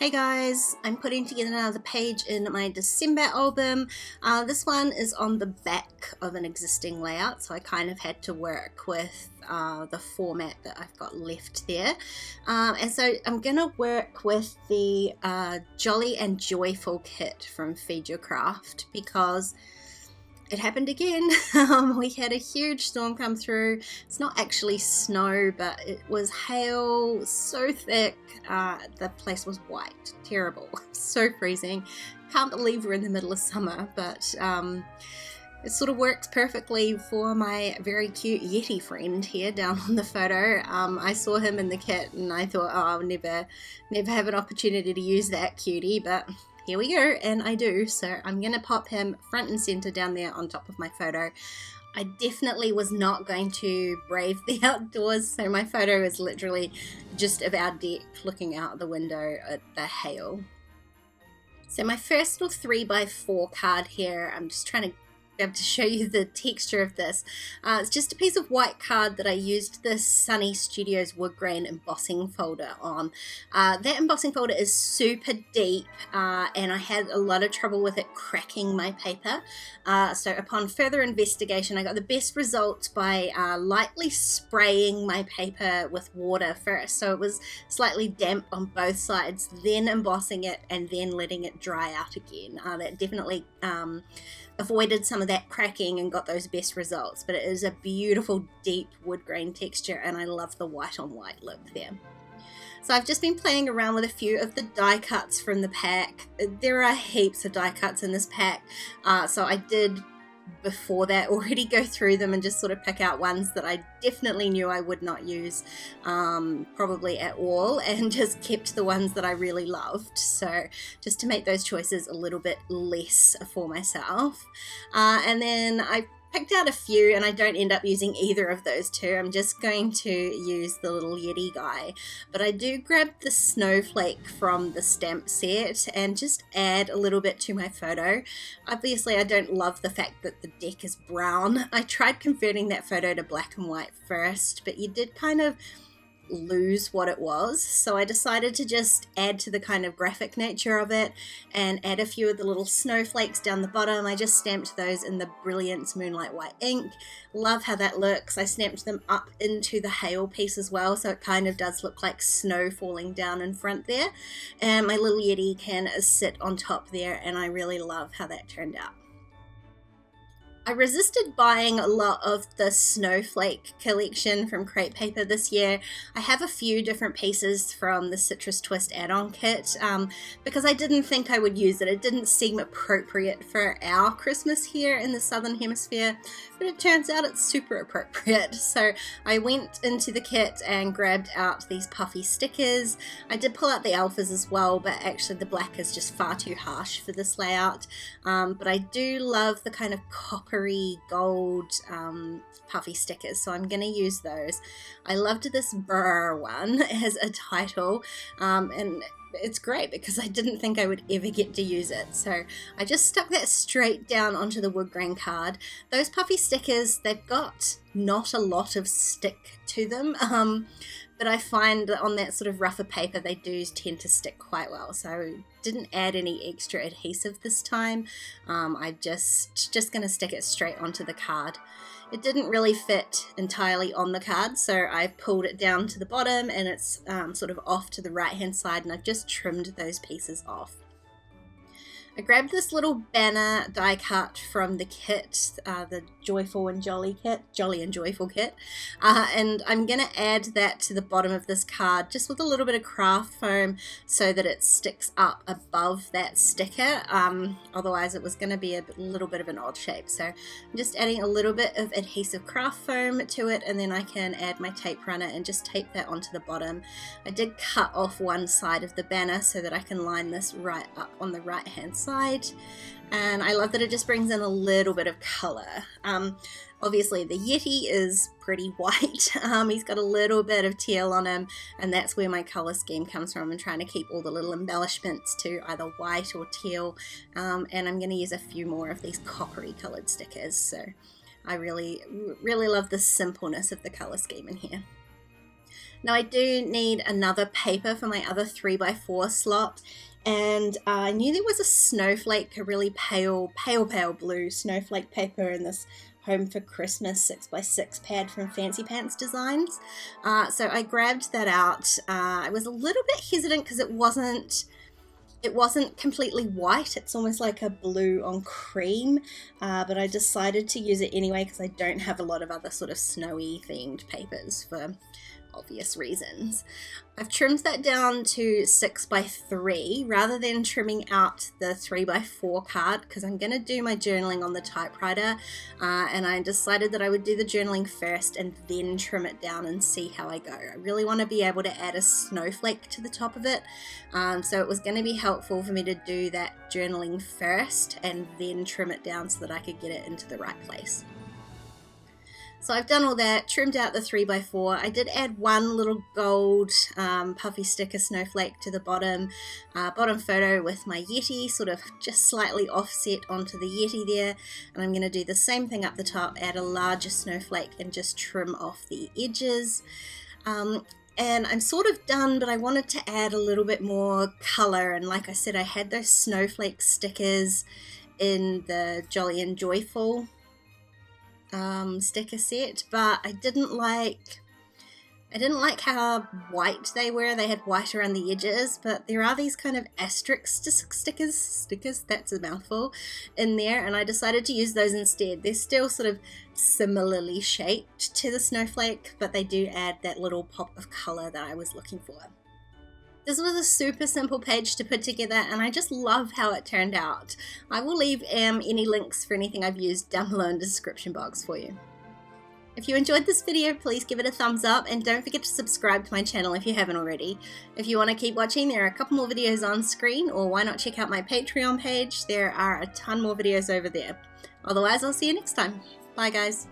Hey guys, I'm putting together another page in my December album. This one is on the back of an existing layout, so I kind of had to work with the format that I've got left there. And so I'm going to work with the Jolly and Joyful kit from Feed Your Craft because it happened again. We had a huge storm come through. It's not actually snow, but it was hail so thick. The place was white. Terrible. So freezing. Can't believe we're in the middle of summer, but it sort of works perfectly for my very cute Yeti friend here down on the photo. I saw him in the kit and I thought, oh, I'll never have an opportunity to use that cutie, but here we go, and I do. So I'm going to pop him front and center down there on top of my photo. I definitely was not going to brave the outdoors, so my photo is literally just of our deck looking out the window at the hail. So my first little 3x4 card here, I'm just trying to be able to show you the texture of this. It's just a piece of white card that I used this Sunny Studios wood grain embossing folder on. That embossing folder is super deep and I had a lot of trouble with it cracking my paper. So upon further investigation, I got the best results by lightly spraying my paper with water first. So it was slightly damp on both sides, then embossing it and then letting it dry out again. That definitely avoided some of that cracking and got those best results, but it is a beautiful deep wood grain texture and I love the white on white look there. So I've just been playing around with a few of the die cuts from the pack. There are heaps of die cuts in this pack, so I did before that already go through them and just sort of pick out ones that I definitely knew I would not use probably at all, and just kept the ones that I really loved, so just to make those choices a little bit less for myself. And then I picked out a few and I don't end up using either of those two. I'm just going to use the little Yeti guy, but I do grab the snowflake from the stamp set and just add a little bit to my photo. Obviously I don't love the fact that the deck is brown. I tried converting that photo to black and white first, but you did kind of lose what it was, so I decided to just add to the kind of graphic nature of it and add a few of the little snowflakes down the bottom. I just stamped those in the Brilliance Moonlight White ink. Love how that looks. I stamped them up into the hail piece as well, so it kind of does look like snow falling down in front there, and my little Yeti can sit on top there, and I really love how that turned out. I resisted buying a lot of the snowflake collection from Crepe Paper this year. I have a few different pieces from the Citrus Twist add-on kit because I didn't think I would use it. It didn't seem appropriate for our Christmas here in the Southern Hemisphere, but it turns out it's super appropriate. So I went into the kit and grabbed out these puffy stickers. I did pull out the alphas as well, but actually the black is just far too harsh for this layout. But I do love the kind of coppery gold puffy stickers, so I'm going to use those. I loved this Brrr one as a title, and it's great because I didn't think I would ever get to use it, so I just stuck that straight down onto the wood grain card. Those puffy stickers, they've got not a lot of stick to them, but I find that on that sort of rougher paper they do tend to stick quite well, so I didn't add any extra adhesive this time. I just going to stick it straight onto the card. It didn't really fit entirely on the card, so I pulled it down to the bottom and it's sort of off to the right hand side, and I've just trimmed those pieces off. I grabbed this little banner die cut from the kit, the Joyful and Jolly kit, Jolly and Joyful kit, and I'm going to add that to the bottom of this card just with a little bit of craft foam so that it sticks up above that sticker. Otherwise it was going to be a little bit of an odd shape, so I'm just adding a little bit of adhesive craft foam to it, and then I can add my tape runner and just tape that onto the bottom. I did cut off one side of the banner so that I can line this right up on the right hand side, and I love that it just brings in a little bit of color. Obviously the Yeti is pretty white. He's got a little bit of teal on him, and that's where my color scheme comes from. I'm trying to keep all the little embellishments to either white or teal, and I'm going to use a few more of these coppery colored stickers, so I really love the simpleness of the color scheme in here. Now I do need another paper for my other 3x4 slot, and I knew there was a snowflake, a really pale blue snowflake paper in this Home for Christmas 6x6 pad from Fancy Pants Designs. So I grabbed that out. I was a little bit hesitant because it wasn't completely white. It's almost like a blue on cream, but I decided to use it anyway because I don't have a lot of other sort of snowy themed papers for obvious reasons. I've trimmed that down to 6x3 rather than trimming out the 3x4 card because I'm going to do my journaling on the typewriter, and I decided that I would do the journaling first and then trim it down and see how I go. I really want to be able to add a snowflake to the top of it, so it was going to be helpful for me to do that journaling first and then trim it down so that I could get it into the right place. So I've done all that, trimmed out the 3x4. I did add one little gold puffy sticker snowflake to the bottom photo with my Yeti, sort of just slightly offset onto the Yeti there. And I'm going to do the same thing up the top, add a larger snowflake and just trim off the edges. And I'm sort of done, but I wanted to add a little bit more color. And like I said, I had those snowflake stickers in the Jolly and Joyful sticker set, but I didn't like how white they were. They had white around the edges, but there are these kind of asterisk stickers, that's a mouthful, in there, and I decided to use those instead. They're still sort of similarly shaped to the snowflake, but they do add that little pop of color that I was looking for. This was a super simple page to put together, and I just love how it turned out. I will leave any links for anything I've used down below in the description box for you. If you enjoyed this video, please give it a thumbs up, and don't forget to subscribe to my channel if you haven't already. If you want to keep watching, there are a couple more videos on screen, or why not check out my Patreon page? There are a ton more videos over there. Otherwise, I'll see you next time. Bye guys.